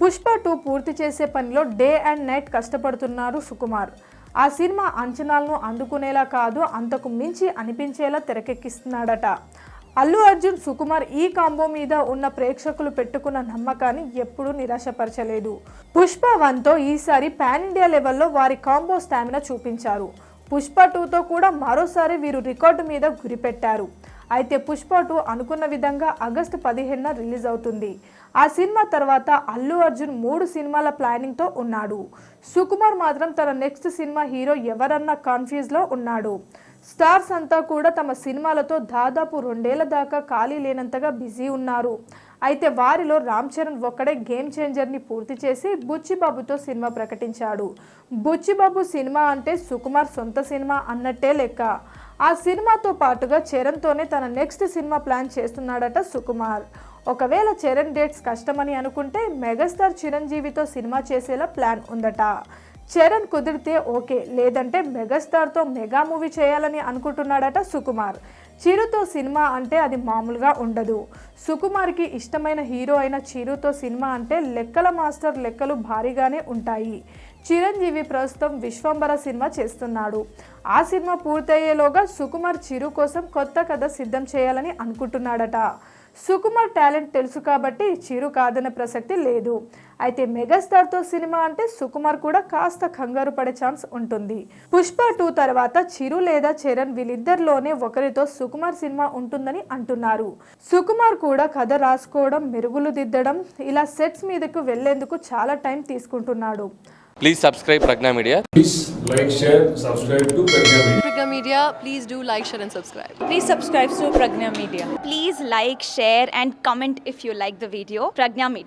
పుష్ప 2 పూర్తి చేసే పనిలో డే అండ్ నైట్ కష్టపడుతున్నారు సుకుమార్. ఆ సినిమా అంచనాలను అందుకునేలా కాదు, అంతకు మించి అనిపించేలా తెరకెక్కిస్తున్నాడట. అల్లు అర్జున్ సుకుమార్ ఈ కాంబో మీద ఉన్న ప్రేక్షకులు పెట్టుకున్న నమ్మకాన్ని ఎప్పుడూ నిరాశపరచలేదు. పుష్ప 1తో ఈసారి పాన్ ఇండియా లెవెల్లో వారి కాంబో స్టామినా చూపించారు. పుష్ప 2తో కూడా మరోసారి వీరు రికార్డు మీద గురిపెట్టారు. అయితే పుష్ప 2 అనుకున్న విధంగా ఆగస్టు 15న రిలీజ్ అవుతుంది. ఆ సినిమా తర్వాత అల్లు అర్జున్ 3 సినిమాల ప్లానింగ్తో ఉన్నాడు. సుకుమార్ మాత్రం తన నెక్స్ట్ సినిమా హీరో ఎవరన్న కన్ఫ్యూజ్లో ఉన్నాడు. స్టార్స్ అంతా కూడా తమ సినిమాలతో దాదాపు 2 ఏళ్ల దాకా ఖాళీ లేనంతగా బిజీ ఉన్నారు. అయితే వారిలో రామ్ చరణ్ ఒక్కడే గేమ్ చేంజర్ని పూర్తి చేసి బుచ్చిబాబుతో సినిమా ప్రకటించాడు. బుచ్చిబాబు సినిమా అంటే సుకుమార్ సొంత సినిమా అన్నట్టే లెక్క. ఆ సినిమాతో పాటుగా చరణ్తోనే తన నెక్స్ట్ సినిమా ప్లాన్ చేస్తున్నాడట సుకుమార్. ఒకవేళ చరణ్ డేట్స్ కష్టమని అనుకుంటే మెగాస్టార్ చిరంజీవితో సినిమా చేసేలా ప్లాన్ ఉందట. చరణ్ కుదిరితే ఓకే, లేదంటే మెగాస్టార్తో మెగా మూవీ చేయాలని అనుకుంటున్నాడట సుకుమార్. చిరుతో సినిమా అంటే అది మామూలుగా ఉండదు. సుకుమార్కి ఇష్టమైన హీరో అయిన చిరుతో సినిమా అంటే లెక్కల మాస్టర్ లెక్కలు భారీగానే ఉంటాయి. చిరంజీవి ప్రస్తుతం విశ్వంబర సినిమా చేస్తున్నాడు. ఆ సినిమా పూర్తయ్యేలోగా సుకుమార్ చిరు కోసం కొత్త కథ సిద్ధం చేయాలని అనుకుంటున్నాడట. సుకుమార్ టాలెంట్ తెలుసు కాబట్టి చిరు కాదనే ప్రసక్తి లేదు. అయితే మెగాస్టార్తో సినిమా అంటే సుకుమార్ కూడా కాస్త కంగారు పడే ఛాన్స్ ఉంటుంది. పుష్ప 2 తర్వాత చిరు లేదా చరణ్ వీళ్ళిద్దరిలోనే ఒకరితో సుకుమార్ సినిమా ఉంటుందని అంటున్నారు. సుకుమార్ కూడా కథ రాసుకోవడం, మెరుగులు దిద్దడం, ఇలా సెట్స్ మీదకు వెళ్లేందుకు చాలా టైం తీసుకుంటున్నాడు. Please subscribe Pragna Media. Please like, share, subscribe to Pragna Media. Pragna Media, please do like, share and subscribe. Please subscribe to Pragna Media. Please like, share and comment if you like the video. Pragna Media.